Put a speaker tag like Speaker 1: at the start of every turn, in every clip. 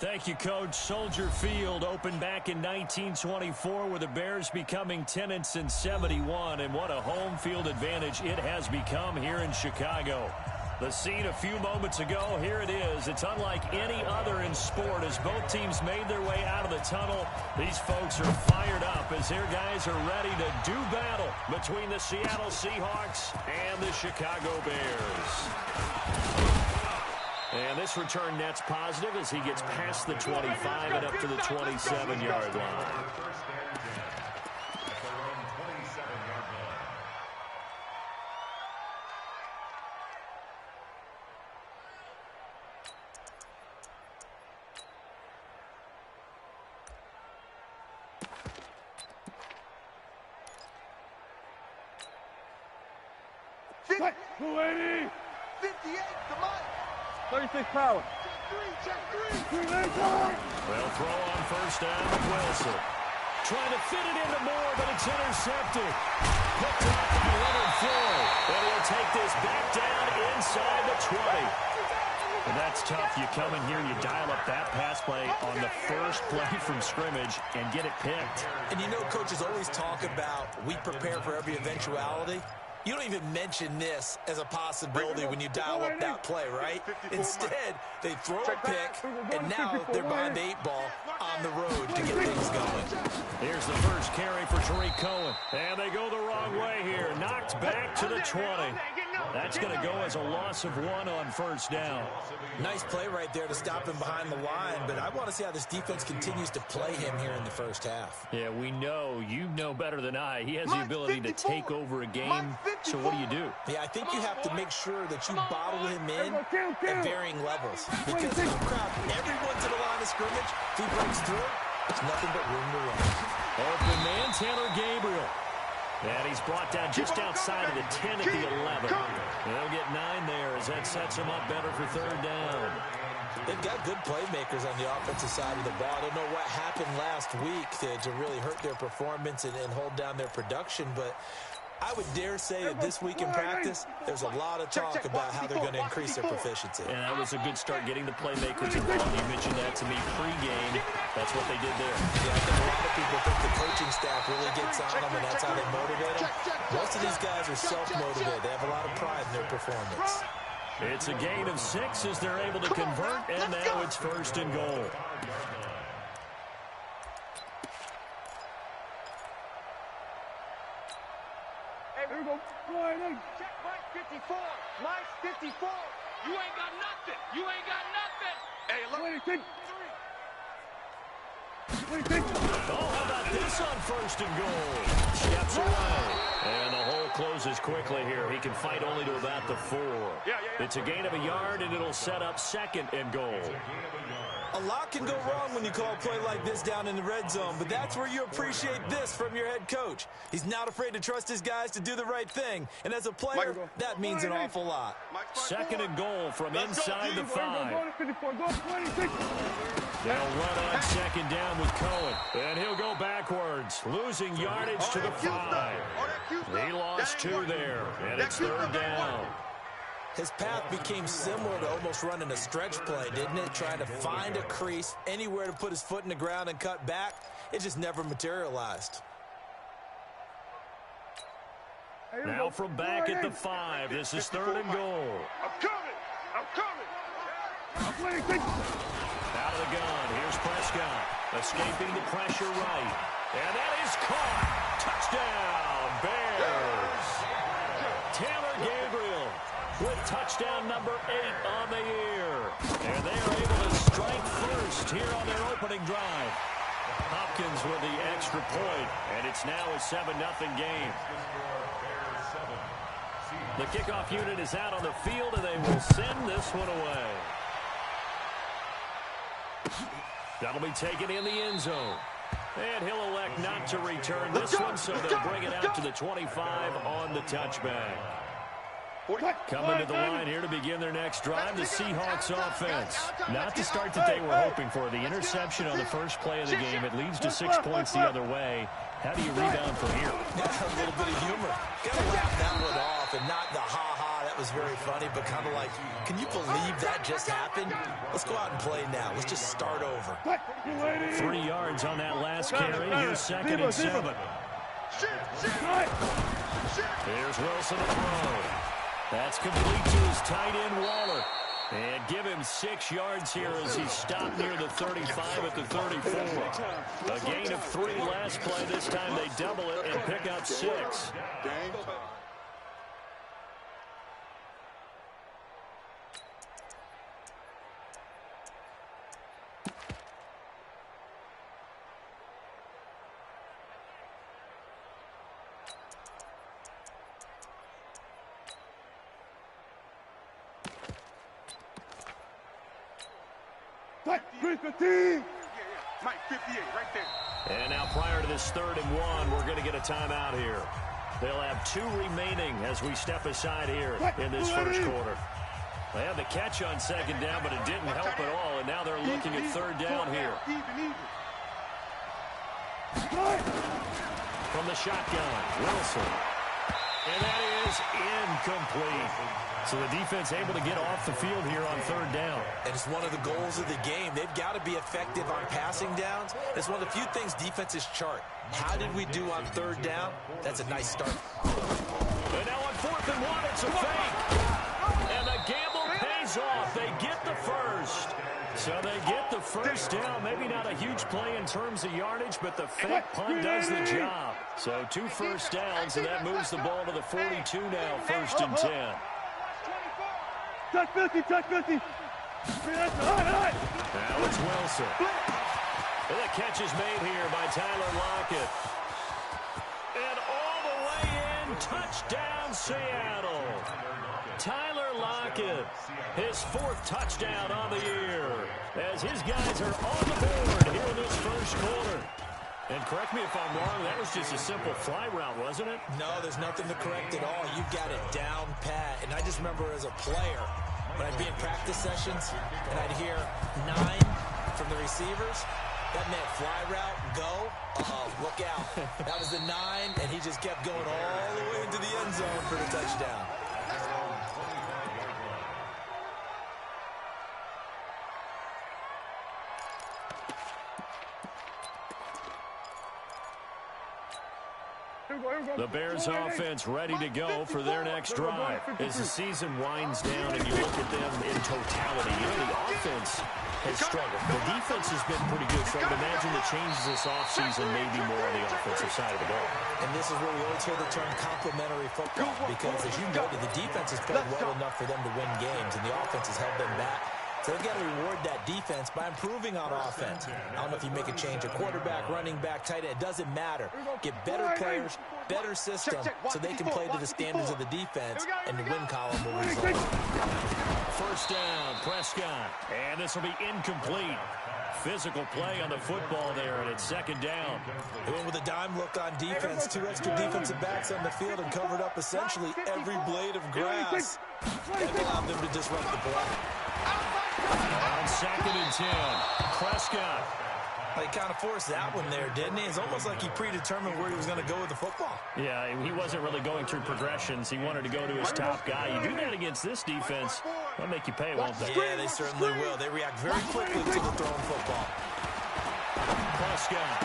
Speaker 1: Thank you, Coach. Soldier Field opened back in 1924 with the Bears becoming tenants in 71, and what a home field advantage it has become here in Chicago. The scene a few moments ago, here it is. It's unlike any other in sport as both teams made their way out of the tunnel. These folks are fired up as their guys are ready to do battle between the Seattle Seahawks and the Chicago Bears. And this return net's positive as he gets past the 25 and up to the 27-yard line.
Speaker 2: Check 280. 58 to Mike. 36 power. Check three.
Speaker 1: They'll throw on first down with Wilson. Trying to fit it into Moore, but it's intercepted. Picked up by Leonard Floyd. And he'll take this back down inside the 20. And that's tough. You come in here, you dial up that pass play on the first play from scrimmage and get it picked.
Speaker 3: And you know, coaches always talk about we prepare for every eventuality. You don't even mention this as a possibility when you dial up that play, right? Instead, they throw a pick, and now they're behind the 8 ball on the road to get things going.
Speaker 1: Here's the first carry for Tariq Cohen. And they go the wrong way here. Knocked back to the 20. That's going to go as a loss of 1 on first down.
Speaker 3: Nice play right there to stop him behind the line, but I want to see how this defense continues to play him here in the first half.
Speaker 1: Yeah, we know. You know better than I. He has the ability to take over a game. So what do?
Speaker 3: Yeah, I think you have to make sure that you bottle him in at varying levels. Because if you crowd everyone to the line of scrimmage, if he breaks through, there's nothing but room to run.
Speaker 1: Open man, Taylor Gabriel. And he's brought down just outside of the 10 at the 11. They'll get 9 there as that sets him up better for third down.
Speaker 3: They've got good playmakers on the offensive side of the ball. I don't know what happened last week to really hurt their performance and hold down their production, but I would dare say that this week in practice, there's a lot of talk about how they're going to increase their proficiency.
Speaker 1: And that was a good start getting the playmakers involved. You mentioned that to me pregame. That's what they did there.
Speaker 3: Yeah, I think a lot of people think the coaching staff really gets on them, and that's how they motivate them. Most of these guys are self-motivated. They have a lot of pride in their performance.
Speaker 1: It's a gain of 6 as they're able to convert, and now it's first and goal.
Speaker 2: Here we go. Check Mike 54. Mike 54. You ain't got nothing. You ain't got nothing. Hey, look. 26.
Speaker 1: Oh, how about this on first and goal? Steps away. And the hole closes quickly here. He can fight only to about the 4. It's a gain of a yard, and it'll set up second and goal.
Speaker 3: A lot can go wrong when you call a play like this down in the red zone, but that's where you appreciate this from your head coach. He's not afraid to trust his guys to do the right thing, and as a player, that means an awful lot.
Speaker 1: Second and goal from inside the 5. They'll run on second down with Cohen, and he'll go backwards, losing yardage to the 5. He lost 2 there, and it's third down.
Speaker 3: His path became similar to almost running a stretch play, didn't it? Trying to find a crease, anywhere to put his foot in the ground and cut back. It just never materialized.
Speaker 1: Now from back at the 5, this is third and goal.
Speaker 2: I'm coming.
Speaker 1: Out of the gun, here's Prescott, escaping the pressure right. And that is caught. Touchdown, Bears. Taylor Gabriel with touchdown number 8 on the year. And they are able to strike first here on their opening drive. Hopkins with the extra point, and it's now a 7-0 game. The kickoff unit is out on the field, and they will send this one away. That'll be taken in the end zone. And he'll elect not to return this one, so they'll bring it out to the 25 on the touchback. Coming to the line here to begin their next drive, the Seahawks offense. Not the start that they were hoping for. The interception on the first play of the game, it leads to 6 points the other way. How do you rebound from here?
Speaker 3: Yeah, a little bit of humor. Got to laugh that one off and not the ha-ha that was very funny, but kind of like, can you believe that just happened? Let's go out and play now. Let's just start over.
Speaker 1: 3 yards on that last carry. Here's 2nd and 7. Here's Wilson to throw. That's complete to his tight end, Waller. And give him 6 yards here as he stopped near the 35 at the 34. A gain of 3 last play. This time they double it and pick up 6.
Speaker 2: Mike, 58, right there.
Speaker 1: And now prior to this 3rd and 1, we're going to get a timeout here. They'll have 2 remaining as we step aside here in this first quarter. They had the catch on 2nd down, but it didn't help at all, and now they're looking at 3rd down here. From the shotgun, Wilson. And that is incomplete. So the defense able to get off the field here on 3rd down.
Speaker 3: And it's one of the goals of the game. They've got to be effective on passing downs. It's one of the few things defenses chart. How did we do on 3rd down? That's a nice start.
Speaker 1: And now on 4th and 1, it's a fake. And the gamble pays off. They get the first. So they get the first down. Maybe not a huge play in terms of yardage, but the fake punt does the job. So 2 first downs, and that moves the ball to the 42 now, 1st and 10.
Speaker 2: Touch 50, touch 50.
Speaker 1: Now it's Wilson. And the catch is made here by Tyler Lockett. And all the way in, touchdown Seattle. Tyler Lockett, his 4th touchdown on the year, as his guys are on the board here in this first quarter. And correct me if I'm wrong, that was just a simple fly route, wasn't it?
Speaker 3: No, there's nothing to correct at all. You've got it down pat. And I just remember as a player, when I'd be in practice sessions and I'd hear 9 from the receivers, that meant fly route, go, look out. That was the 9, and he just kept going all the way into the end zone for the touchdown.
Speaker 1: The Bears offense ready to go for their next drive. As the season winds down and you look at them in totality, you know, the offense has struggled. The defense has been pretty good, so I would imagine the changes this offseason may be more on the offensive side of the ball.
Speaker 3: And this is where we always hear the term complementary football, because as you noted, the defense has played well enough for them to win games, and the offense has held them back. So they've got to reward that defense by improving on offense. I don't know if you make a change, a quarterback, running back, tight end, it doesn't matter. Get better players, better system, so they can play to the standards of the defense, and the win column will result.
Speaker 1: First down, Prescott. And this will be incomplete. Physical play on the football there, and it's 2nd down.
Speaker 3: They went with a dime look on defense, 2 extra defensive backs on the field and covered up essentially every blade of grass. That allowed them to disrupt the play.
Speaker 1: On 2nd and 10, Prescott.
Speaker 3: He kind of forced that one there, didn't he? It's almost like he predetermined where he was going to go with the football.
Speaker 1: Yeah, he wasn't really going through progressions. He wanted to go to his top guy. You do that against this defense, they'll make you pay, won't they?
Speaker 3: Yeah, they certainly will. They react very quickly to the thrown football.
Speaker 1: Prescott.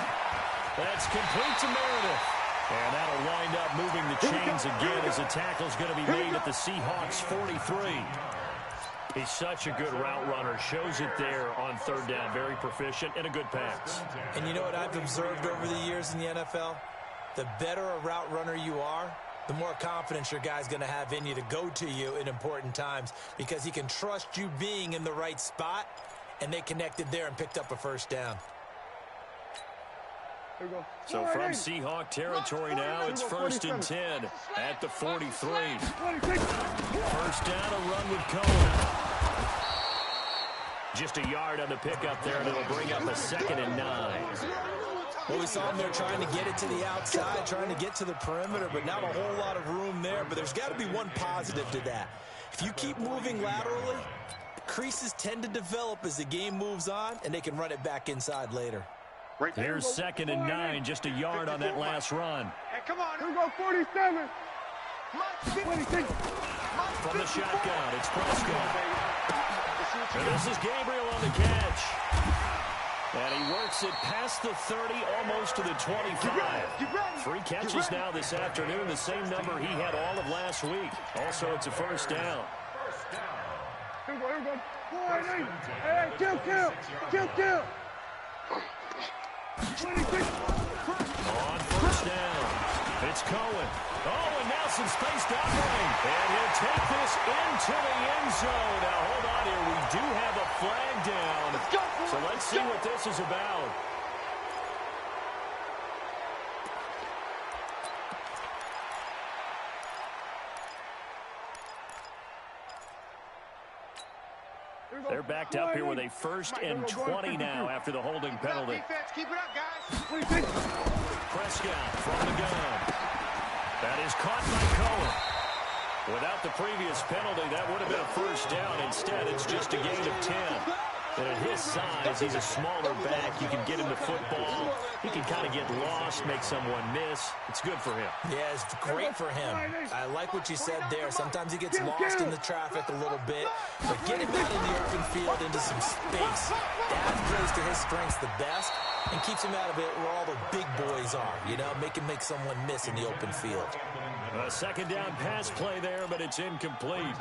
Speaker 1: That's complete to Meredith. And that'll wind up moving the chains again as the tackle's going to be made at the Seahawks 43. He's such a good route runner. Shows it there on 3rd down. Very proficient and a good pass.
Speaker 3: And you know what I've observed over the years in the NFL? The better a route runner you are, the more confidence your guy's going to have in you to go to you in important times, because he can trust you being in the right spot, and they connected there and picked up a first down.
Speaker 1: So from Seahawk territory now, it's 1st and 10 at the 43. First down, a run with Cohen. Just a yard on the pickup there, and it'll bring up a 2nd and 9.
Speaker 3: Well, we saw him there trying to get it to the outside, trying to get to the perimeter, but not a whole lot of room there. But there's got to be one positive to that. If you keep moving laterally, creases tend to develop as the game moves on, and they can run it back inside later.
Speaker 1: Here's 2nd and 9, just a yard on that last run.
Speaker 2: Hey, come on. Here we go, 47.
Speaker 1: From the shotgun, it's Prescott. And this is Gabriel on the catch. And he works it past the 30, almost to the 25. 3 catches now this afternoon, the same number he had all of last week. Also, it's a first down. On first down, it's Cohen. Oh, and Nelson's spaced out right. And he'll take this into the end zone. Now, hold on here. We do have a flag down. So let's see what this is about. They're backed up here with a 1st and 20 now after the holding penalty.
Speaker 2: Keep it up, guys.
Speaker 1: Prescott from the gun. That is caught by Cohen. Without the previous penalty, that would have been a first down. Instead, it's just a gain of 10. And at his size, he's a smaller back. You can get him the football. He can kind of get lost, make someone miss. It's good for him.
Speaker 3: Yeah, it's great for him. I like what you said there. Sometimes he gets lost in the traffic a little bit. But get him out in the open field into some space. That plays to his strengths the best and keeps him out of it where all the big boys are. You know, make him make someone miss in the open field.
Speaker 1: A second down pass play there, but it's incomplete.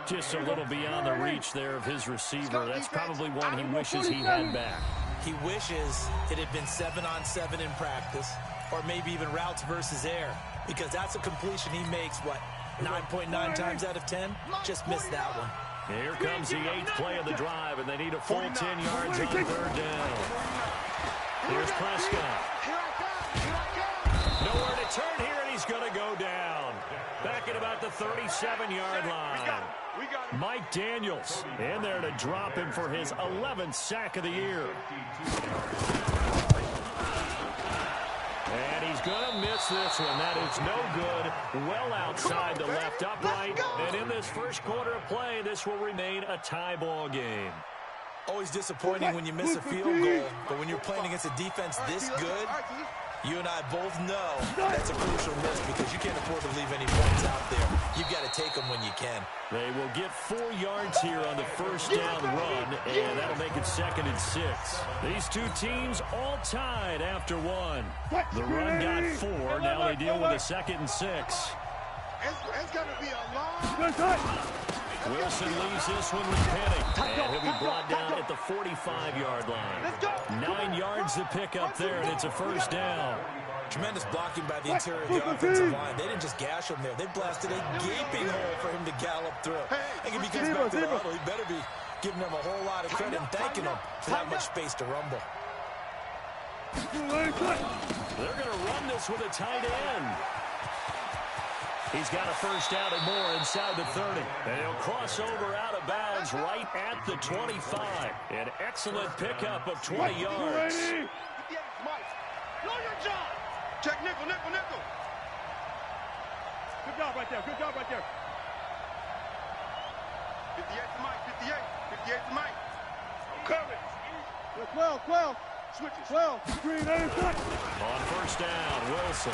Speaker 1: Just a little beyond the reach there of his receiver. That's probably one he wishes he had back.
Speaker 3: He wishes it had been 7-on-7 in practice, or maybe even routes versus air, because that's a completion he makes, what, 9.9 times out of 10? Just missed that one.
Speaker 1: Here comes the 8th play of the drive, and they need a full 10 yards on 3rd down. Here's Prescott. Nowhere to turn here, and he's going to go down. Back at about the 37-yard line. Mike Daniels in there to drop him for his 11th sack of the year. And he's going to miss this one. That is no good. Well outside the left upright. And in this first quarter of play, this will remain a tie ball game.
Speaker 3: Always disappointing when you miss a field goal, but when you're playing against a defense this good, you and I both know that's a crucial miss because you can't afford to leave any points out there. You've got to take them when you can.
Speaker 1: They will get 4 yards here on the first down run, and that'll make it 2nd and 6. These two teams all tied after 1. The run got 4. Now they deal with a 2nd and 6.
Speaker 2: It's going to be a long...
Speaker 1: Wilson leaves this one with Penning, and he'll be brought down at the 45-yard line. 9 yards to pick up there, and it's a first down.
Speaker 3: Tremendous blocking by the interior of the offensive line. They didn't just gash him there. They blasted a gaping hole for him to gallop through. I think if he gets back to the huddle, he better be giving them a whole lot of credit and thanking them for that much space to rumble.
Speaker 1: They're going to run this with a tight end. He's got a first down and more inside the 30. And he'll cross over out of bounds right at the 25. An excellent pickup of 20 yards.
Speaker 2: Know your job. Check nickel, nickel, nickel. Good job right there. Good job right there. 58 to Mike. 58. 58 to Mike. Courage. 12, 12. Switches. 12. Green,
Speaker 1: on first down, Wilson.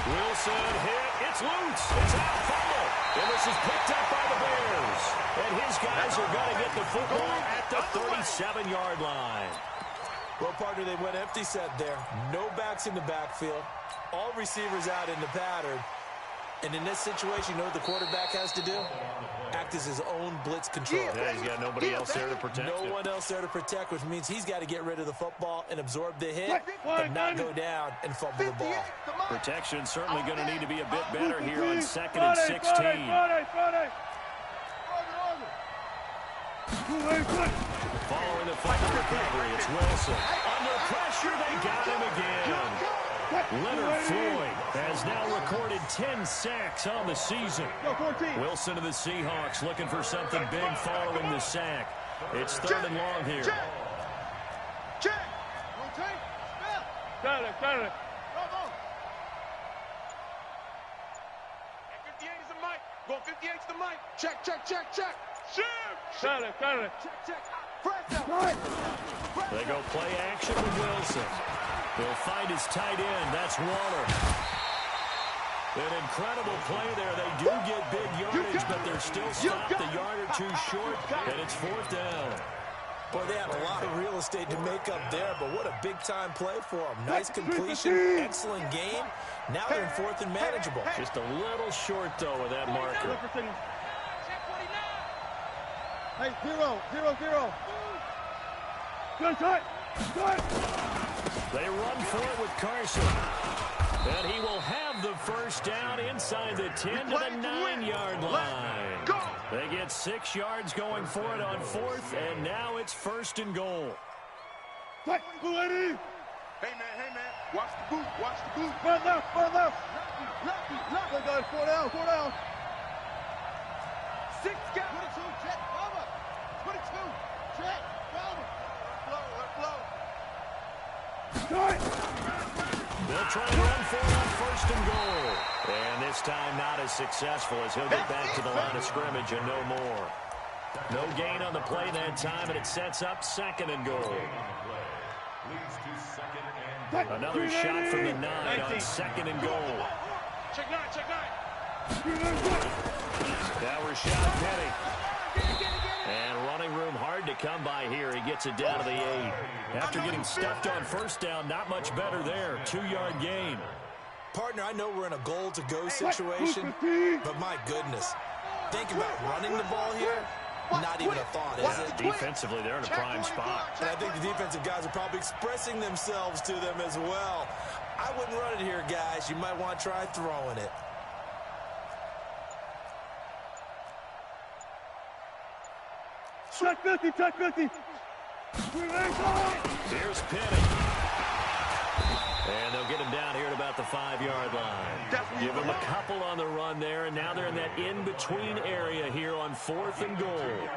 Speaker 1: Wilson hit. It's loose. It's out. Fumble. And this is picked up by the Bears. And his guys are going to get the football at the 37-yard line.
Speaker 3: Well, partner, they went empty set there. No backs in the backfield. All receivers out in the pattern. And in this situation, you know what the quarterback has to do? Act as his own blitz control.
Speaker 1: Yeah, he's got nobody else there to protect him.
Speaker 3: No one else there to protect, which means he's got to get rid of the football and absorb the hit, but not go down and fumble the ball.
Speaker 1: Protection certainly going to need to be a bit better here on 2nd and 16. Following the fumble recovery, it's Wilson. Under pressure, they got him again. Leonard Floyd has now recorded 10 sacks on the season. Wilson of the Seahawks looking for something big following the sack. It's 3rd and long here.
Speaker 2: Check. Got it. 58 is the mic. Go 58 is the mic. Check. Got it. Check.
Speaker 1: They go play action with Wilson. He'll find his tight end. That's Waller. An incredible play there. They do get big yardage, but they're still stopped a yard or two short, and it's 4th down.
Speaker 3: Boy, they had a lot of real estate to make up there, but what a big-time play for them. Nice completion, excellent game. Now they're in 4th and manageable.
Speaker 1: Just a little short, though, with that marker.
Speaker 2: Hey, 0, 0, 0. Good, cut. Good.
Speaker 1: They run for it with Carson. And he will have the first down inside the 10 to the 9-yard line. They get 6 yards going for it on 4th, and now it's 1st and goal.
Speaker 2: Hey, man, watch the boot, watch the boot. Run left, run left. Left, guys, 4 down, 4 down. 6 guys. 22, jet, over. 22, jet, over. Let flow.
Speaker 1: They'll try and run for it on 1st and goal. And this time not as successful as he'll get back to the line of scrimmage and no more. No gain on the play that time, and it sets up 2nd and goal. Another shot from the 9 on 2nd and goal.
Speaker 2: Check 9, check 9.
Speaker 1: Now Rashad Penny. And running room hard to come by here. He gets it down to the 8. After getting stuffed on 1st down, not much better there. 2-yard gain.
Speaker 3: Partner, I know we're in a goal-to-go situation, but my goodness. Think about running the ball here. Not even a thought, is it?
Speaker 1: Defensively, they're in a prime spot.
Speaker 3: And I think the defensive guys are probably expressing themselves to them as well. I wouldn't run it here, guys. You might want to try throwing it.
Speaker 2: Check 50, check 50.
Speaker 1: Here's Penny. And they'll get him down here at about the 5-yard line. Give him a couple on the run there, and now they're in that in-between area here on 4th and goal.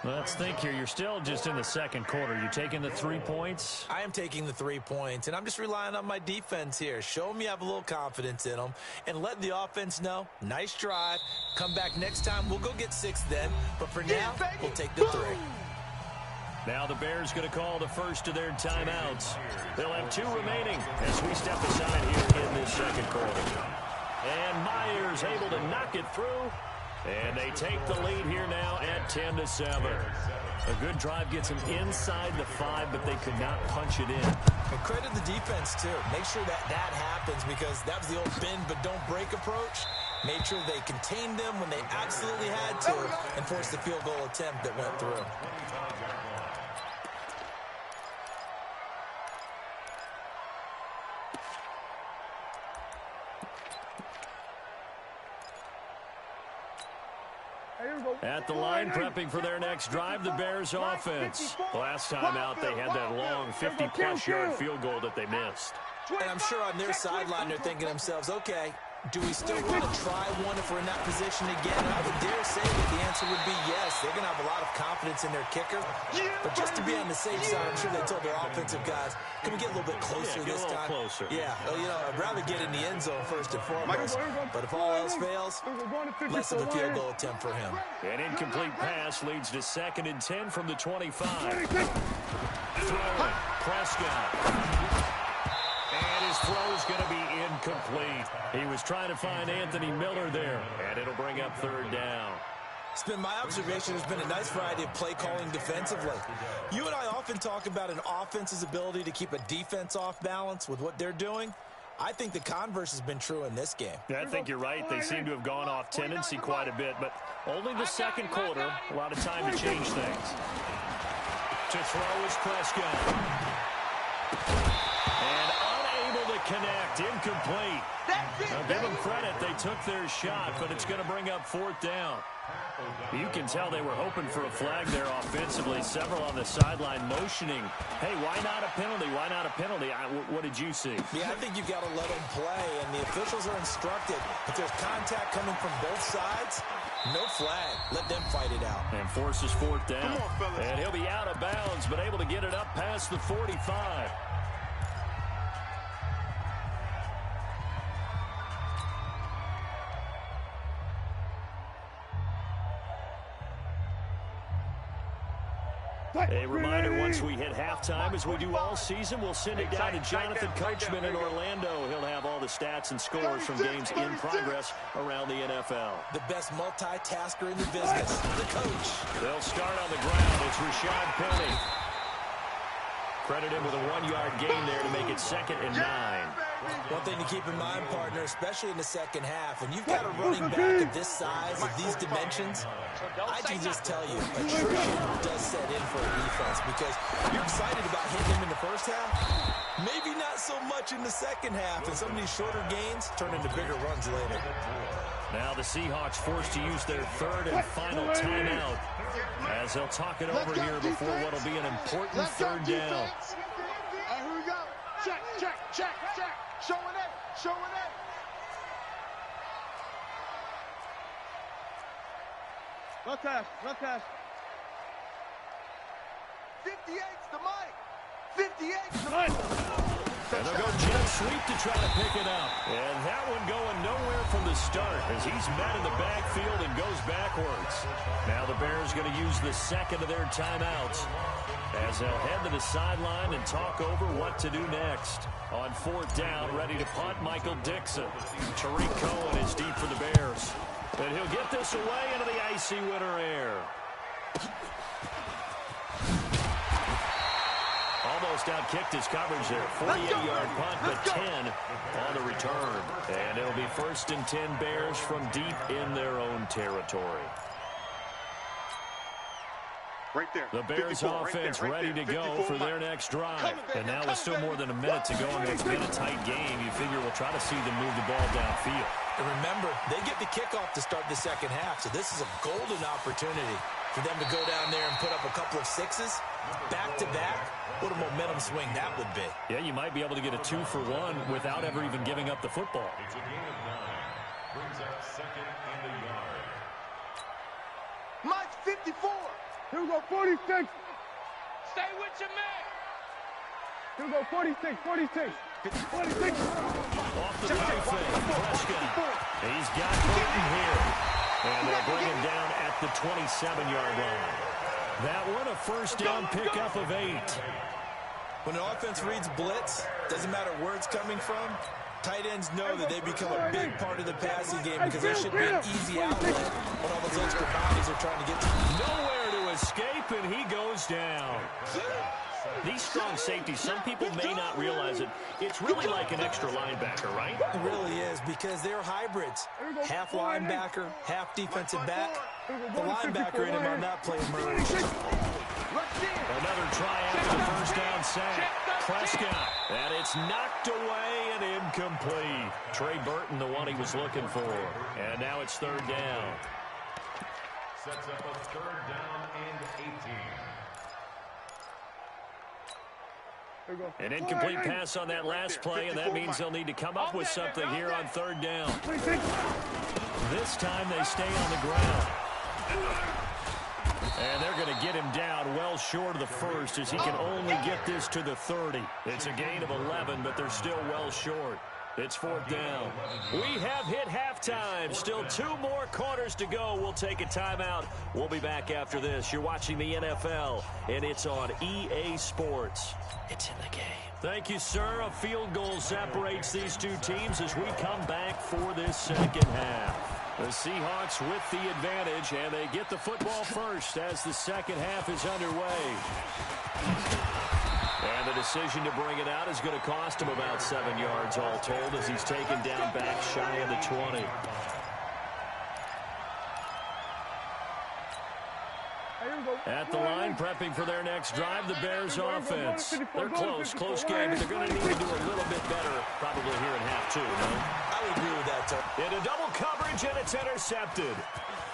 Speaker 1: Let's think here. You're still just in the 2nd quarter. You taking the 3 points?
Speaker 3: I am taking the 3 points, and I'm just relying on my defense here. Show them you have a little confidence in them, and let the offense know, nice drive. Come back next time. We'll go get 6 then, but for now, we'll take the 3.
Speaker 1: Now the Bears going to call the first of their timeouts. They'll have 2 remaining as we step aside here in this 2nd quarter. And Myers able to knock it through. And they take the lead here now at 10-7. A good drive gets them inside the 5, but they could not punch it in.
Speaker 3: And credit the defense, too. Make sure that happens, because that was the old bend but don't break approach. Made sure they contained them when they absolutely had to and forced the field goal attempt that went through.
Speaker 1: At the line, prepping for their next drive, the Bears offense. Last time out, they had that long 50-plus yard field goal that they missed.
Speaker 3: And I'm sure on their sideline, they're thinking to themselves, okay, do we still want to try one if we're in that position again? And I would dare say that the answer would be yes. They're going to have a lot of confidence in their kicker. But just to be on the safe side, I'm sure they told their offensive guys, can we get a little bit closer this time?
Speaker 1: Closer.
Speaker 3: Yeah, well, you know, I'd rather get in the end zone first and foremost. But if all else fails, less of a field goal attempt for him.
Speaker 1: An incomplete pass leads to 2nd and 10 from the 25. Throwing, Prescott. And his throw's going to be incomplete. He was trying to find Anthony Miller there, and it'll bring up 3rd down.
Speaker 3: It's been my observation. There's been a nice variety of play calling defensively. You and I often talk about an offense's ability to keep a defense off balance with what they're doing. I think the converse has been true in this game.
Speaker 1: Yeah, I think you're right. They seem to have gone off tendency quite a bit, but only the 2nd quarter. A lot of time to change things. To throw is Prescott. And unable to connect. Incomplete. Now, give them credit. They took their shot, but it's going to bring up 4th down. You can tell they were hoping for a flag there offensively. Several on the sideline motioning. Hey, why not a penalty? Why not a penalty? What did you see?
Speaker 3: Yeah, I think you've got to let them play, and the officials are instructed. If there's contact coming from both sides, no flag. Let them fight it out.
Speaker 1: And forces 4th down. And he'll be out of bounds, but able to get it up past the 45. A reminder, once we hit halftime, as we do all season, we'll send it down to Jonathan Coachman in Orlando. He'll have all the stats and scores from games in progress around the NFL.
Speaker 3: The best multitasker in the business, the coach.
Speaker 1: They'll start on the ground. It's Rashad Penny. Credit him with a 1-yard gain there to make it 2nd and 9.
Speaker 3: One thing to keep in mind, partner, especially in the second half, when you've got a running back of this size, of these dimensions, I can just tell you, attrition does set in for a defense because you're excited about hitting him in the first half. Maybe not so much in the second half, and some of these shorter gains turn into bigger runs later.
Speaker 1: Now the Seahawks forced to use their 3rd and final timeout as they'll talk it over here before what will be an important 3rd down.
Speaker 2: All right, here we go. Check, check, check, check. Showing it, showing it. Left hash, left hash. 58's the mic. 58's the mic.
Speaker 1: And they'll go jet sweep to try to pick it up. And that one going nowhere from the start as he's met in the backfield and goes backwards. Now the Bears going to use the 2nd of their timeouts as they'll head to the sideline and talk over what to do next. On 4th down, ready to punt, Michael Dixon. Tariq Cohen is deep for the Bears. And he'll get this away into the icy winter air. Almost outkicked his coverage there. 48-yard punt, but 10 on the return. And it'll be 1st and 10 Bears from deep in their own territory.
Speaker 2: Right there.
Speaker 1: The Bears offense ready to go for their next drive. And now with still more than a minute to go in what's been a tight game, you figure we'll try to see them move the ball downfield.
Speaker 3: And remember, they get the kickoff to start the second half, so this is a golden opportunity for them to go down there and put up a couple of sixes back-to-back. What a momentum swing that would be.
Speaker 1: Yeah, you might be able to get a 2-for-1 without ever even giving up the football.
Speaker 4: It's a gain of 9. Brings up 2nd and a yard.
Speaker 2: Mike 54. Here we go, 46. Stay with your man. Here we go, 46, 46. 46.
Speaker 1: Off the right fake, Prescott. He's got Burton here. And they'll bring him down at the 27-yard line. That one, a 1st down pickup of 8.
Speaker 3: When an offense reads blitz, doesn't matter where it's coming from, tight ends know that they become a big part of the passing game because there should be an easy outlet when all those extra bodies are trying to get to.
Speaker 1: Nowhere to escape, and he goes down. These strong safeties, some people may not realize it. It's really like an extra linebacker, right?
Speaker 3: It really is because they're hybrids. Half linebacker, half defensive back. The linebacker in him on that play emerged.
Speaker 1: Another try after the 1st down sack. Prescott. And it's knocked away and incomplete. Trey Burton, the one he was looking for. And now it's 3rd down.
Speaker 4: Sets up a 3rd down and 18.
Speaker 1: An incomplete pass on that last play, and that means they'll need to come up with something here on 3rd down. This time they stay on the ground. And they're going to get him down well short of the 1st as he can only get this to the 30. It's a gain of 11, but they're still well short. It's 4th down. We have hit halftime. Still 2 more quarters to go. We'll take a timeout. We'll be back after this. You're watching the NFL, and it's on EA Sports. It's in the game. Thank you, sir. A field goal separates these 2 teams as we come back for this 2nd half. The Seahawks with the advantage, and they get the football first as the 2nd half is underway. And the decision to bring it out is going to cost him about 7 yards all told as he's taken down back shy of the 20. At the line, prepping for their next drive, the Bears offense. They're close game, but they're going to need to do a little bit better probably here in half 2, no?
Speaker 3: I would agree with that, Tom.
Speaker 1: Into double coverage, and it's intercepted.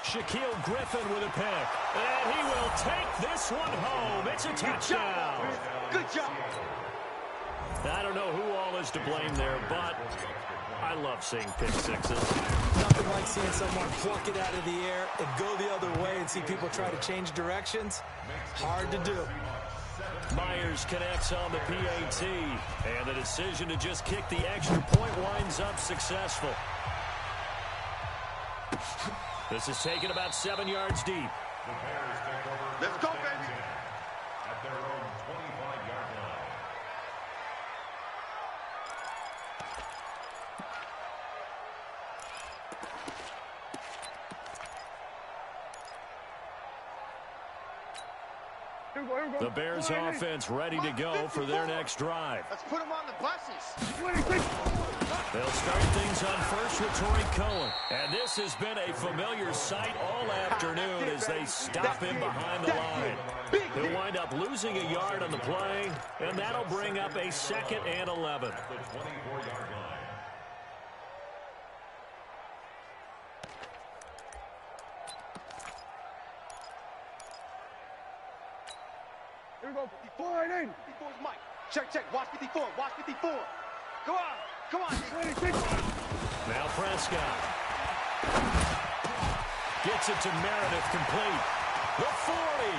Speaker 1: Shaquille Griffin with a pick. And he will take this one home. It's a touchdown.
Speaker 2: Good job.
Speaker 1: I don't know who all is to blame there, but I love seeing pick sixes.
Speaker 3: Nothing like seeing someone pluck it out of the air and go the other way and see people try to change directions. Hard to do.
Speaker 1: Myers connects on the PAT, and the decision to just kick the extra point winds up successful. This is taken about 7 yards deep.
Speaker 2: Let's go, baby.
Speaker 1: The Bears offense ready to go for their next drive.
Speaker 2: Let's put them on the buses.
Speaker 1: They'll start things on first with Torrey Cohen. And this has been a familiar sight all afternoon as they stop him behind the line. He'll wind up losing a yard on the play, and that'll bring up a 2nd and 11.
Speaker 4: The 24-yard line.
Speaker 2: Here we go, 54, 54 is Mike. Check, check, watch 54, watch 54. Go on, come on.
Speaker 1: Now Prescott. Gets it to Meredith, complete. The 40,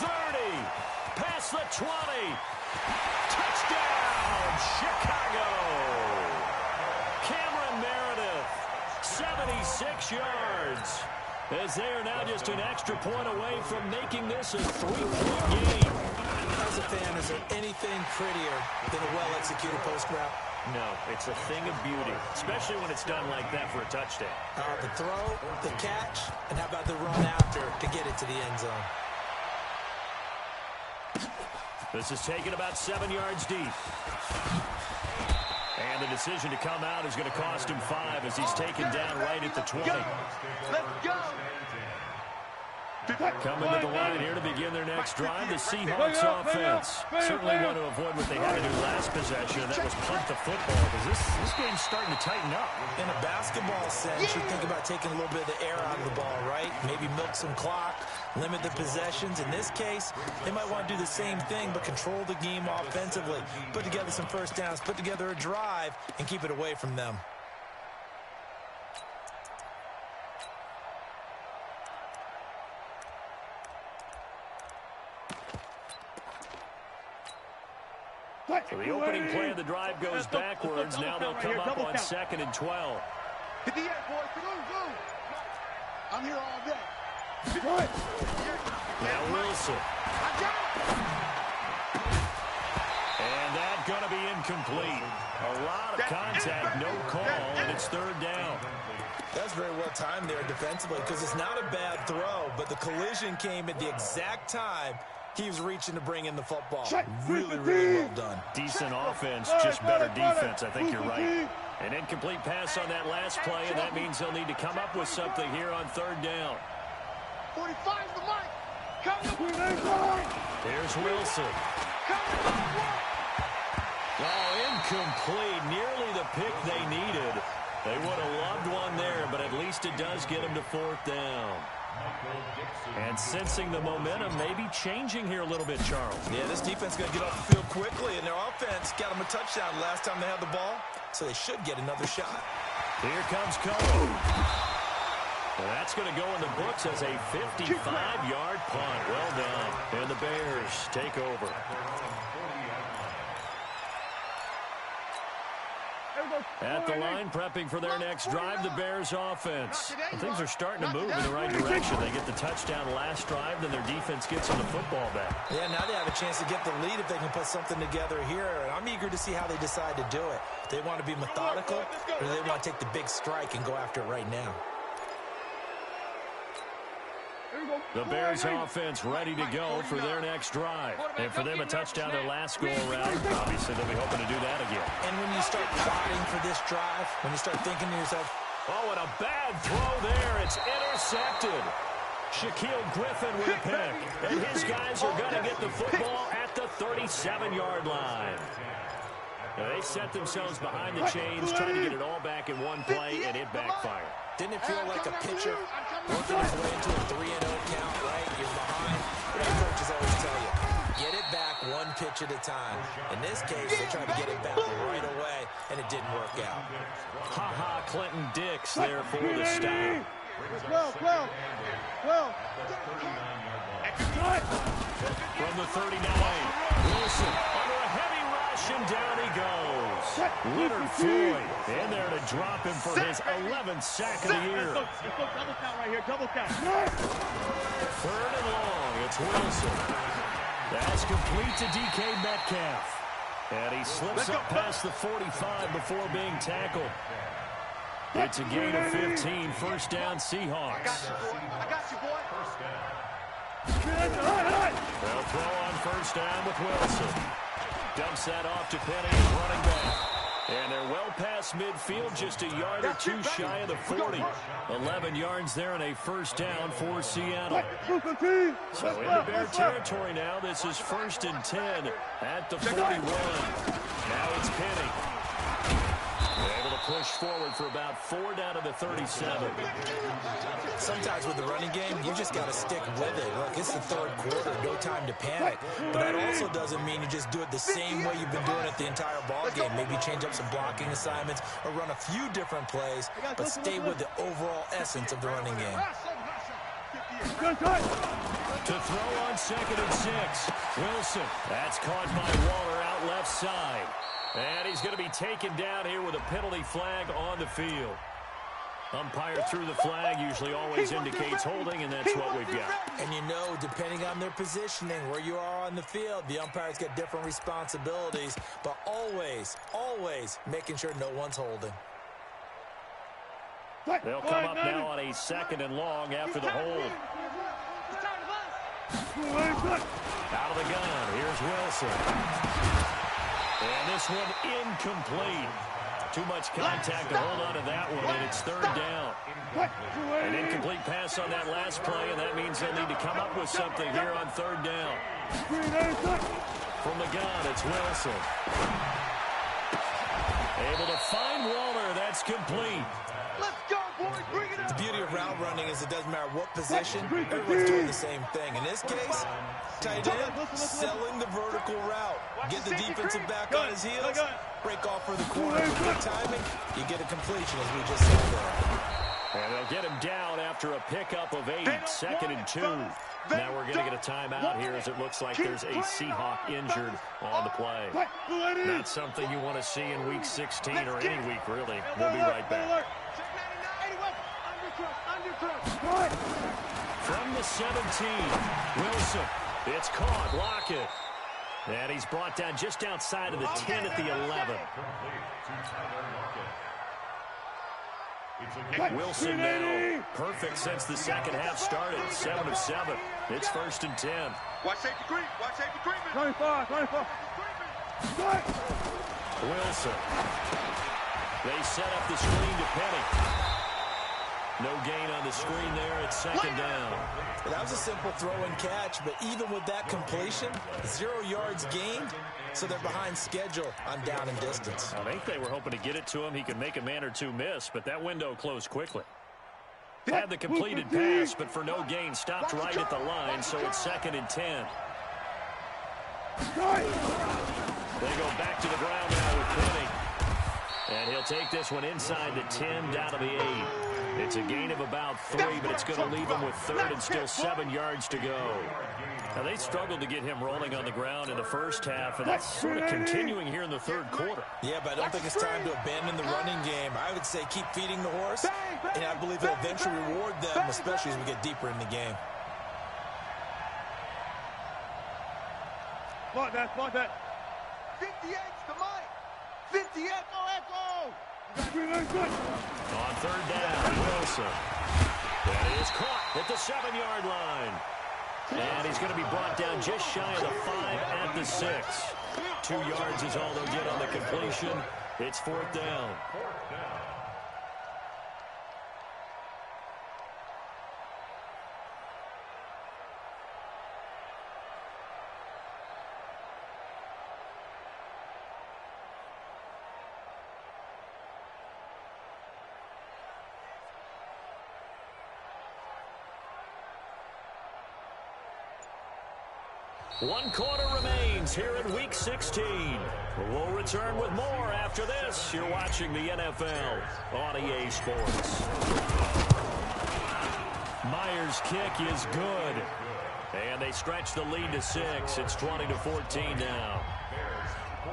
Speaker 1: 30, past the 20. Touchdown, Chicago. Cameron Meredith, 76 yards. As they are now just an extra point away from making this a 3-point game.
Speaker 3: As a fan, is there anything prettier than a well-executed post route?
Speaker 1: No, it's a thing of beauty, especially when it's done like that for a touchdown.
Speaker 3: The throw, the catch, and how about the run after to get it to the end zone?
Speaker 1: This is taken about 7 yards deep. And the decision to come out is going to cost him 5 as he's taken down right at the 20.
Speaker 2: Let's go.
Speaker 1: Coming to the line here to begin their next drive, the Seahawks offense. Certainly want to avoid what they had to do last possession, and that was punt the football, because this game's starting to tighten up.
Speaker 3: In a basketball sense, you think about taking a little bit of the air out of the ball, right? Maybe milk some clock, limit the possessions. In this case, they might want to do the same thing, but control the game offensively. Put together some first downs, put together a drive, and keep it away from them.
Speaker 1: So the opening play of the drive goes backwards. Now they'll come up on 2nd and 12.
Speaker 2: Hit the air, boys. Go. I'm here all day.
Speaker 1: Now Wilson. And that's going to be incomplete. A lot of contact, no call, and it's 3rd down.
Speaker 3: That's very well timed there defensively because it's not a bad throw, but the collision came at the exact time he was reaching to bring in the football. Really, really well done.
Speaker 1: Decent offense, just better defense. I think you're right. An incomplete pass on that last play, and that means they'll need to come up with something here on 3rd down.
Speaker 2: 45 the mic.
Speaker 1: Here's Wilson. Oh, incomplete. Nearly the pick they needed. They would have loved one there, but at least it does get them to 4th down. And sensing the momentum maybe changing here a little bit, Charles.
Speaker 3: Yeah, this defense is going to get off the field quickly, and their offense got them a touchdown last time they had the ball, so they should get another shot.
Speaker 1: Here comes Cohen. And that's going to go in the books as a 55-yard punt. Well done. And the Bears take over. At the line, prepping for their next drive, the Bears offense. And things are starting to move in the right direction. They get the touchdown last drive, then their defense gets them the football back.
Speaker 3: Yeah, now they have a chance to get the lead if they can put something together here. And I'm eager to see how they decide to do it. They want to be methodical, or do they want to take the big strike and go after it right now?
Speaker 1: The Bears offense ready to go for their next drive. And for them, a touchdown their last go-around. Obviously, they'll be hoping to do that again.
Speaker 3: And when you start plotting for this drive, when you start thinking to yourself,
Speaker 1: oh, and a bad throw there. It's intercepted. Shaquille Griffin with a pick. And his guys are going to get the football at the 37-yard line. Now, they set themselves behind the chains, trying to get it all back in one play, and it backfired.
Speaker 3: Didn't it feel like a pitcher working his way into a 3-0 count, right? You're behind. What do coaches always tell you? Get it back one pitch at a time. In this case, they tried to get it back right away, and it didn't work out.
Speaker 1: Ha-ha, Clinton Dix there for the stop. From the 39, Wilson under a heavy rush, and down he goes. Leonard Floyd in there to drop him for his 11th sack of the year.
Speaker 2: Double count right here, double count.
Speaker 1: 3rd and long, it's Wilson. That's complete to DK Metcalf. And he slips up past the 45 before being tackled. It's a gain of 15, first down Seahawks.
Speaker 2: I got you, boy.
Speaker 4: First down.
Speaker 1: They'll throw on first down with Wilson. Dumps that off to Penny, running back. And they're well past midfield, just a yard or two shy of the 40. 11 yards there and a first down for Seattle. So into Bear territory now. This is 1st and 10 at the 41. Now it's Penny. They're able to push forward for about 4 down to the 37.
Speaker 3: Sometimes with the running game, you just got to stick with it. Look, it's the third quarter, no time to panic. But that also doesn't mean you just do it the same way you've been doing it the entire ball game. Maybe change up some blocking assignments or run a few different plays, but stay with the overall essence of the running game.
Speaker 1: To throw on 2nd and 6. Wilson. That's caught by Waller out left side. And he's going to be taken down here with a penalty flag on the field. Umpire threw the flag, usually always indicates holding, and that's what we've got.
Speaker 3: And you know, depending on their positioning, where you are on the field, the umpires get different responsibilities, but always, always making sure no one's holding.
Speaker 1: They'll come up now on a 2nd and long after the hold. Out of the gun, here's Wilson. And this one incomplete. Too much contact to hold on to that one, and it's 3rd down. An incomplete pass on that last play, and that means they'll need to come up with something here on 3rd down. From the gun, it's Wilson. Able to find Waller. That's complete.
Speaker 2: Let's go, boys. Bring it up.
Speaker 3: The beauty of route running is it doesn't matter what position, everyone's doing the same thing. In this case, tight end, selling the vertical route. Get the defensive back on his heels, break off for the corner. Good timing, you get a completion, as we just said there.
Speaker 1: And they'll get him down after a pickup of 8, 2nd and 2. Now we're going to get a timeout here as it looks like there's a Seahawk injured on the play. Not something you want to see in Week 16 or any week, really. We'll be right back. From the 17, Wilson. It's caught. Lockett. And he's brought down just outside of the 10 at the 11. Wilson now perfect since the second half started. 7 of 7. It's 1st and 10.
Speaker 2: Watch safety creep. Watch safety creep.
Speaker 5: 25.
Speaker 1: Wilson. They set up the screen to Penny. No gain on the screen there at 2nd down.
Speaker 3: That was a simple throw and catch, but even with that completion, 0 yards gained, so they're behind schedule on down and distance.
Speaker 1: I think they were hoping to get it to him. He could make a man or two miss, but that window closed quickly. Had the completed pass, but for no gain, stopped right at the line, so it's 2nd and 10. They go back to the ground now with Penny. And he'll take this one inside the 10, down to the 8. It's a gain of about 3, but it's going to leave him with 3rd and still 7 yards to go. Now, they struggled to get him rolling on the ground in the first half, and that's sort of continuing here in the 3rd quarter.
Speaker 3: Yeah, but I don't think it's time to abandon the running game. I would say keep feeding the horse, and I believe it'll eventually reward them, especially as we get deeper in the game.
Speaker 5: Like that.
Speaker 2: 58's the mic. 50 echo.
Speaker 1: On 3rd down, Wilson. That is caught at the 7-yard line. And he's going to be brought down just shy of the 5 at the 6. 2 yards is all they'll get on the completion. It's 4th down. One quarter remains here in Week 16. We'll return with more after this. You're watching the NFL on EA Sports. Myers' kick is good. And they stretch the lead to 6. It's 20-14 now.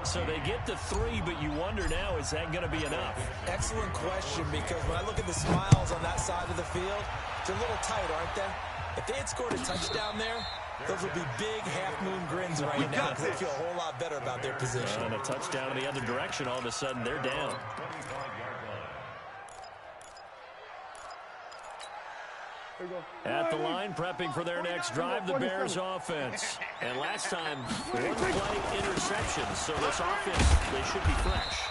Speaker 1: So they get to 3, but you wonder now, is that going to be enough?
Speaker 3: Excellent question, because when I look at the smiles on that side of the field, they're a little tight, aren't they? If they had scored a touchdown there, Those will be big half-moon grins right now because they feel a whole lot better about their position.
Speaker 1: And a touchdown in the other direction, all of a sudden they're down. At the line, prepping for their next drive, the Bears offense. And last time, one play interception, so this offense, they should be fresh.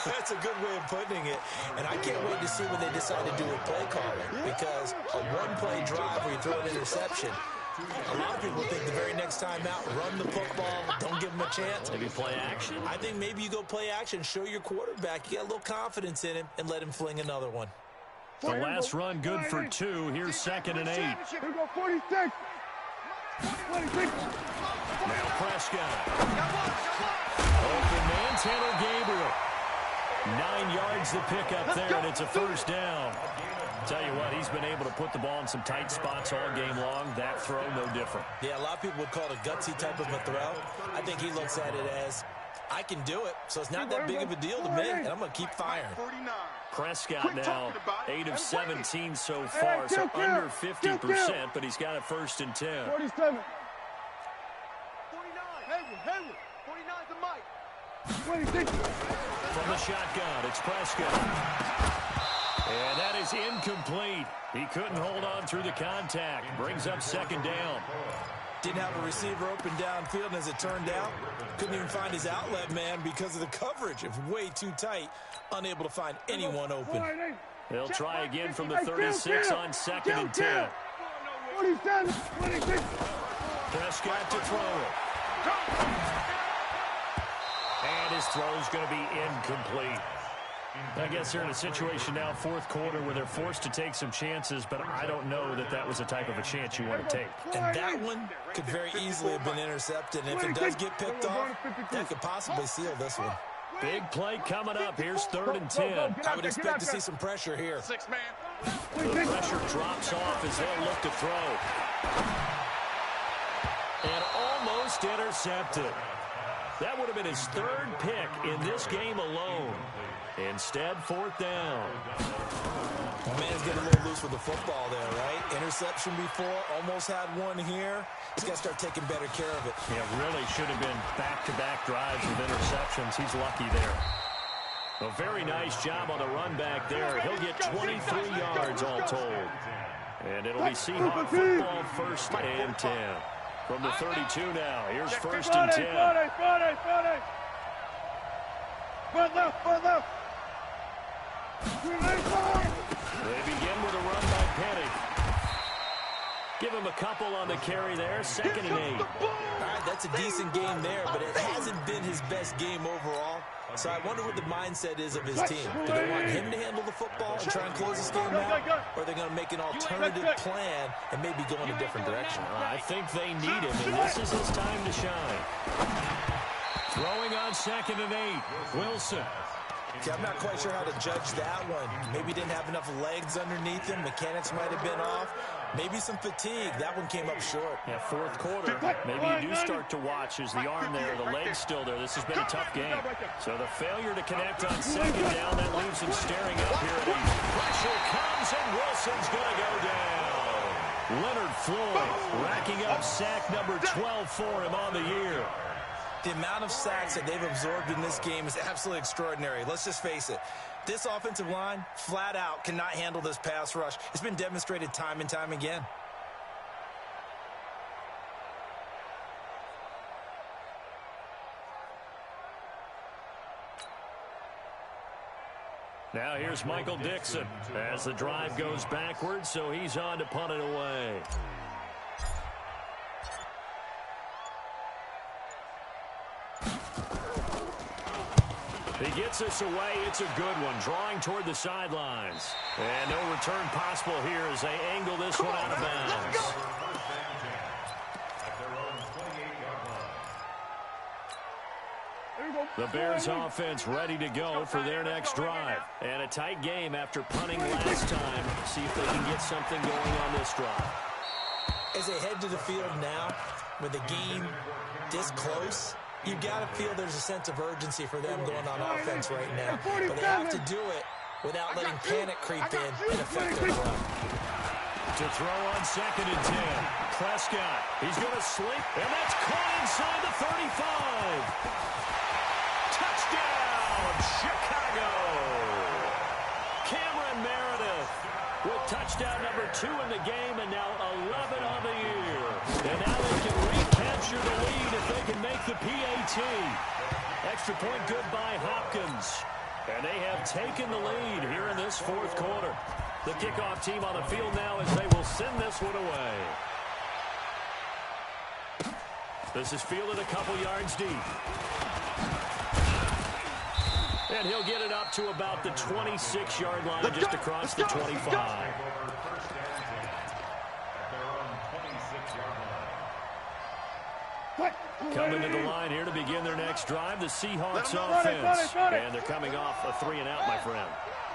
Speaker 3: That's a good way of putting it. And I can't wait to see what they decide to do with play calling, because a one-play drive where you throw an interception, a lot of people think the very next time out, run the football, don't give them a chance.
Speaker 1: Maybe play action?
Speaker 3: I think maybe you go play action, show your quarterback, you got a little confidence in him, and let him fling another one.
Speaker 1: The last run good for 2. Here's 2nd and 8.
Speaker 2: Here we go, 46. 26.
Speaker 1: Now Prescott. Open man, Tanner Gabriel. 9 yards the pickup there, and it's a first down. Tell you what, he's been able to put the ball in some tight spots all game long. That throw, no different.
Speaker 3: Yeah, a lot of people would call it a gutsy type of a throw. I think he looks at it as, I can do it, so it's not that big of a deal to me, and I'm going to keep firing.
Speaker 1: Prescott now 8 of 17 so far, so under 50%, but he's got a 1st and 10.
Speaker 2: 47. 49. Hayward. 49's the mic. 26.
Speaker 1: From the shotgun, it's Prescott. And that is incomplete. He couldn't hold on through the contact. Brings up 2nd down.
Speaker 3: Didn't have a receiver open downfield, and as it turned out, couldn't even find his outlet man because of the coverage. It was way too tight, unable to find anyone open.
Speaker 1: They'll try again from the 36 on 2nd and 10.
Speaker 2: 27, 26.
Speaker 1: Prescott to throw it. And his throw's going to be incomplete. I guess they're in a situation now, 4th quarter, where they're forced to take some chances, but I don't know that that was the type of a chance you want to take.
Speaker 3: And that one could very easily have been intercepted. And if it does get picked off, that could possibly seal this one.
Speaker 1: Big play coming up. Here's 3rd and 10.
Speaker 3: I would expect to see some pressure here.
Speaker 1: The pressure drops off as they'll look to throw. And almost intercepted. That would have been his 3rd pick in this game alone. Instead, 4th down.
Speaker 3: Man's getting a little loose with the football there, right? Interception before, almost had one here. He's got to start taking better care of it.
Speaker 1: Yeah, really should have been back-to-back drives with interceptions. He's lucky there. A very nice job on the run back there. He'll get 23 yards all told. And it'll be Seahawks football, 1st and 10. From the 32 now, here's 1st and 10.
Speaker 2: Front left.
Speaker 1: They begin with a run by Penny. Give him a couple on the carry there. 2nd and 8.
Speaker 3: All right, that's a decent game there, but it hasn't been his best game overall. So I wonder what the mindset is of his team. Do they want him to handle the football and try and close this game out? Or are they going to make an alternative plan and maybe go in a different direction?
Speaker 1: I think they need him, and this is his time to shine. Throwing on 2nd and 8. Wilson.
Speaker 3: See, I'm not quite sure how to judge that one. Maybe didn't have enough legs underneath him. Mechanics might have been off. Maybe some fatigue. That one came up short.
Speaker 1: Yeah, 4th quarter. Maybe you do start to watch as the arm there, the leg's still there. This has been a tough game. So the failure to connect on 2nd down, that leaves him staring up here at him. Pressure comes, and Wilson's going to go down. Leonard Floyd racking up sack number 12 for him on the year.
Speaker 3: The amount of sacks that they've absorbed in this game is absolutely extraordinary. Let's just face it. This offensive line, flat out, cannot handle this pass rush. It's been demonstrated time and time again.
Speaker 1: Now here's Michael Dixon as the drive goes backwards, so he's on to punt it away. He gets us away. It's a good one. Drawing toward the sidelines. And no return possible here as they angle this one out of bounds. The Bears offense ready to go for their next drive. And a tight game after punting last time. See if they can get something going on this drive.
Speaker 3: As they head to the field now, with the game this close, you've got to feel there's a sense of urgency for them going on offense right now. But they have to do it without letting panic creep in and affect their run.
Speaker 1: To throw on 2nd and 10. Prescott, he's going to slink, and that's caught inside the 35. Touchdown, Chicago. Cameron Meredith with touchdown number 2 in the game, and now 11 on the year. And now they can recapture the lead if they can make the PAT. Extra point good by Hopkins. And they have taken the lead here in this 4th quarter. The kickoff team on the field now as they will send this one away. This is fielded a couple yards deep. And he'll get it up to about the 26-yard line, just across the 25. Coming to the line here to begin their next drive, the Seahawks offense. And they're coming off a 3-and-out, my friend.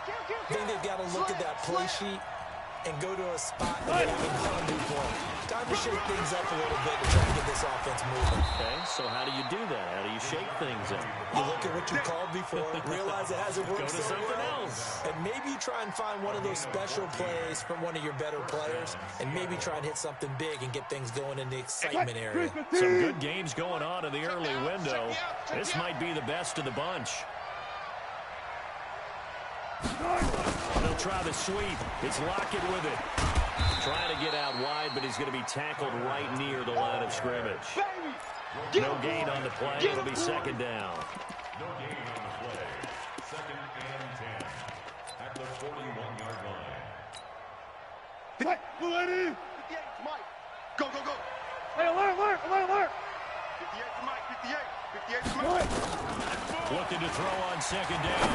Speaker 3: I think they've got to look at that play sheet and go to a spot that they haven't gone before. Time to shake things up a little bit to try to get this offense moving.
Speaker 1: Okay, so how do you do that? How do you shake things up?
Speaker 3: You look at what you called before, realize it hasn't worked.
Speaker 1: Go to something else.
Speaker 3: And maybe you try and find one of those special plays from one of your better players, and maybe try and hit something big and get things going in the excitement area.
Speaker 1: Some good games going on in the early window. This might be the best of the bunch. They'll try the sweep. It's Lockett with it. Trying to get out wide, but he's going to be tackled right near the line of scrimmage. No gain on the play. It'll be 2nd down.
Speaker 4: No gain on the play. 2nd and 10 at the 41-yard line.
Speaker 2: Mike. Go, go, go.
Speaker 5: Hey, alert.
Speaker 2: 58 to Mike. 58 to Mike.
Speaker 1: Looking to throw on 2nd down.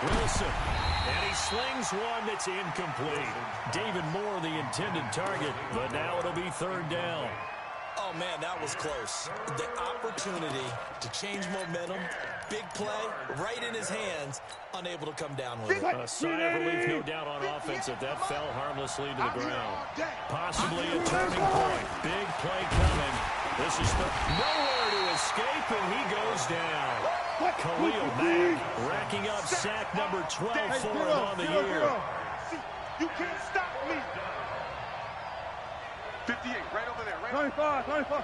Speaker 1: Wilson. And he slings one that's incomplete. David Moore, the intended target, but now it'll be 3rd down.
Speaker 3: Oh, man, that was close. The opportunity to change momentum, big play, right in his hands, unable to come down with it.
Speaker 1: A sigh of relief, no doubt, on offense if that fell harmlessly to the ground. Possibly a turning point. Big play coming. This is nowhere to escape, and he goes down. Khalil Mack racking up sack number 12 for him on the year.
Speaker 2: You can't stop me. 58, right over there. Right
Speaker 5: 25.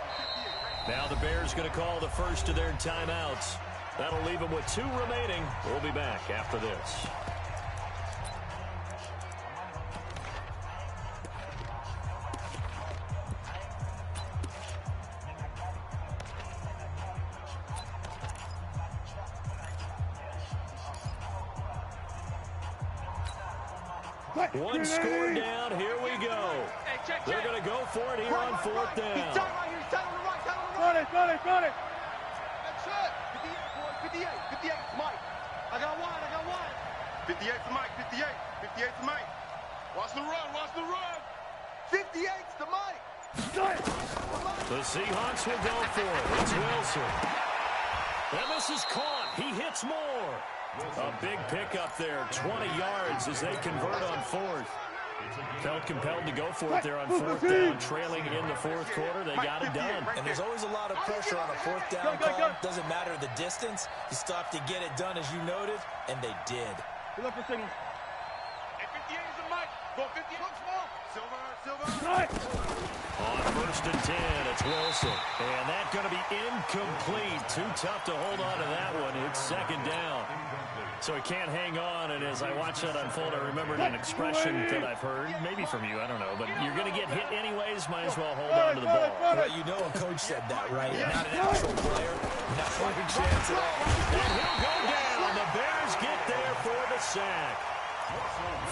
Speaker 1: Now the Bears going to call the first of their timeouts. That'll leave them with 2 remaining. We'll be back after this. One score down. Here we go. They're going to go for it here on 4th down.
Speaker 5: Got it.
Speaker 2: That's it. 58, Mike. I got one. 58 to Mike. 58 to Mike. Watch the run. 58's to Mike.
Speaker 1: The Seahawks will go for it. It's Wilson. And this is caught. He hits Moore. A big pickup there, 20 yards as they convert on 4th. Felt compelled to go for it there on 4th down, trailing in the 4th quarter. They got it done.
Speaker 3: And there's always a lot of pressure on a 4th down call. Doesn't matter the distance. You still have to get it done, as you noted, and they did.
Speaker 2: Hey, 58 is a Mike. Go 58. Silver.
Speaker 1: On 1st and 10, it's Wilson. And that's going to be incomplete. Too tough to hold on to that one. It's 2nd down. So he can't hang on, and as I watch that unfold, I remembered an expression that I've heard, maybe from you, I don't know, but you're going to get hit anyways, might as well hold on to the ball.
Speaker 3: Well, you know a coach said that, right? Not an actual player. Not a chance at all.
Speaker 1: And he'll go down. The Bears get there for the sack.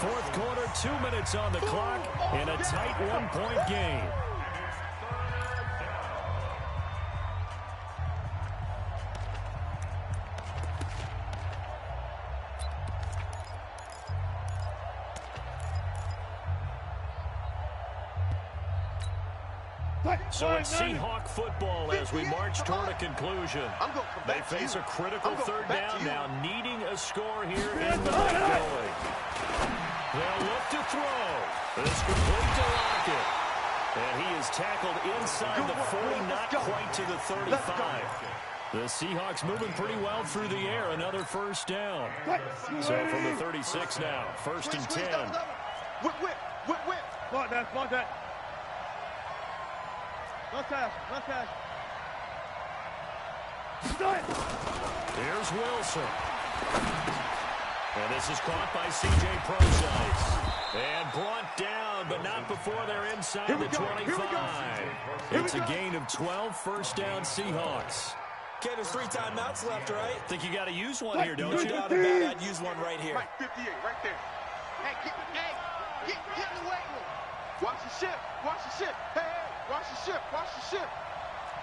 Speaker 1: 4th quarter, 2 minutes on the clock, in a tight 1-point game. So it's Seahawk football as we march toward a conclusion. They face a critical 3rd down now, needing a score here in the late going. They'll look to throw. This complete to Lockett. And he is tackled inside the 40, not quite to the 35. The Seahawks moving pretty well through the air. Another 1st down. So from the 36 now, 1st and 10.
Speaker 2: Whip.
Speaker 5: Block that, block that. Left hash, left hash.
Speaker 1: Here's Wilson. And this is caught by C.J. Procise. And brought down, but not before they're inside the 25. It's a gain of 12, first down Seahawks.
Speaker 3: Okay, there's 3 timeouts left, right?
Speaker 1: Think you got to use one here, don't you?
Speaker 3: No doubt about it. I'd use one right here.
Speaker 2: Mike, 58, right there. Hey, get in the weight room. Watch the ship, watch the ship. Hey, watch the ship, watch the ship.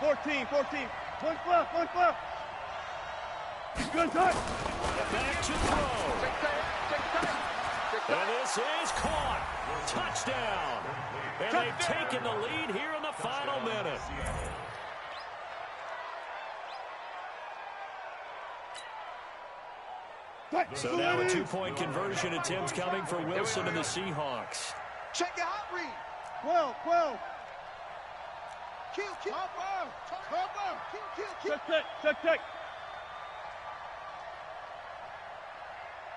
Speaker 5: 14. One flip. Good touch.
Speaker 1: Back to throw. And this is caught. Touchdown. And they've taken the lead here in the final minute. So now a 2-point conversion attempt coming for Wilson and the Seahawks.
Speaker 2: Check it out, Reed.
Speaker 5: 12.
Speaker 2: Kill.
Speaker 5: Check.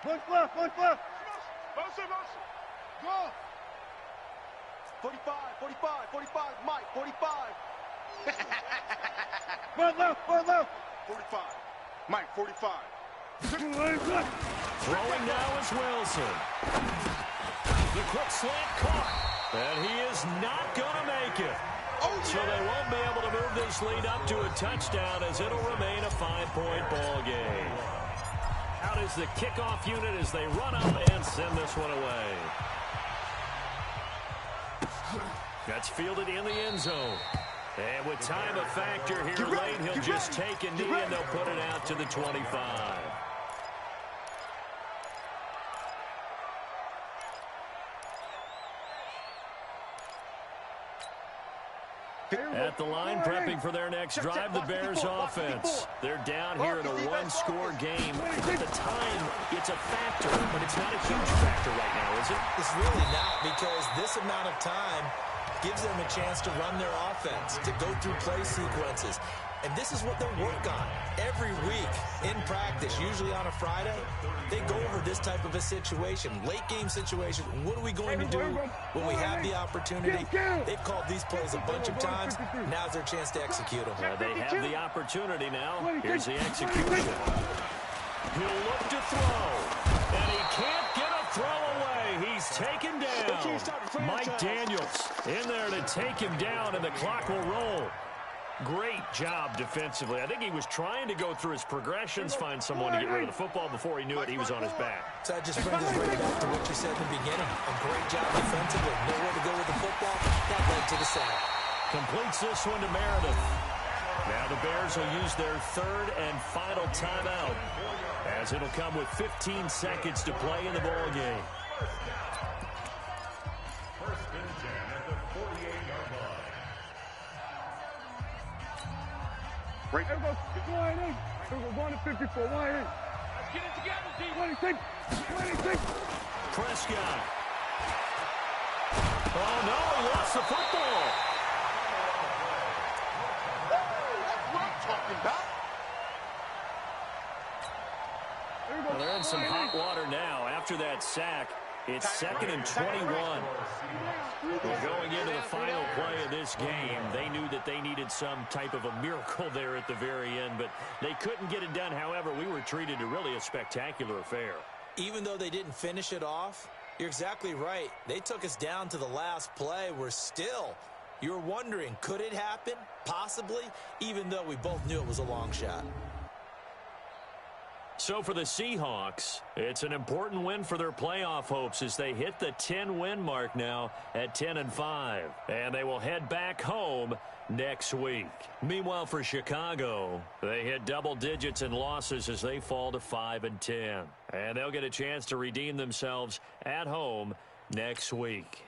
Speaker 5: One flip.
Speaker 2: Motion. Go. 45, Mike, 45.
Speaker 5: Front left.
Speaker 2: 45. Mike, 45.
Speaker 1: Throwing now is Wilson. The quick slant caught. And he is not going to make it. So they won't be able to move this lead up to a touchdown as it'll remain a 5-point ball game. Out is the kickoff unit as they run up and send this one away. That's fielded in the end zone. And with time a factor here late, he'll just take a knee and they'll put it out to the 25. At the line, prepping for their next drive, the Bears offense. They're down here in a 1-score game. At the time, it's a factor, but it's not a huge factor right now, is it?
Speaker 3: It's really not, because this amount of time gives them a chance to run their offense, to go through play sequences. And this is what they work on every week in practice, usually on a Friday. They go over this type of a situation, late game situation. What are we going to do when we have the opportunity? They've called these plays a bunch of times. Now's their chance to execute them.
Speaker 1: They have the opportunity now. Here's the execution. He'll look to throw. And he can't get a throw away. He's taken down. Mike Daniels in there to take him down, and the clock will roll. Great job defensively. I think he was trying to go through his progressions, find someone to get rid of the football. Before he knew it, he was on his back.
Speaker 3: So that just brings us right back to what you said in the beginning. A great job defensively. Nowhere to go with the football. That led to the sack.
Speaker 1: Completes this one to Meredith. Now the Bears will use their third and final timeout, as it'll come with 15 seconds to play in the ball game.
Speaker 4: First and 10 at the 48-yard line.
Speaker 2: Right.
Speaker 5: Here goes 154. Let's get it together, D. 26.
Speaker 1: Prescott. Oh, no, he lost the football.
Speaker 2: That's what I'm talking about.
Speaker 1: Well, they're in some hot water now. After that sack, it's 2nd and 21. Well, going into the final play of this game, they knew that they needed some type of a miracle there at the very end, but they couldn't get it done. However, we were treated to really a spectacular affair.
Speaker 3: Even though they didn't finish it off, you're exactly right. They took us down to the last play. You're wondering, could it happen? Possibly, even though we both knew it was a long shot.
Speaker 1: So for the Seahawks, it's an important win for their playoff hopes as they hit the 10-win mark now at 10-5. And they will head back home next week. Meanwhile, for Chicago, they hit double digits in losses as they fall to 5-10. And they'll get a chance to redeem themselves at home next week.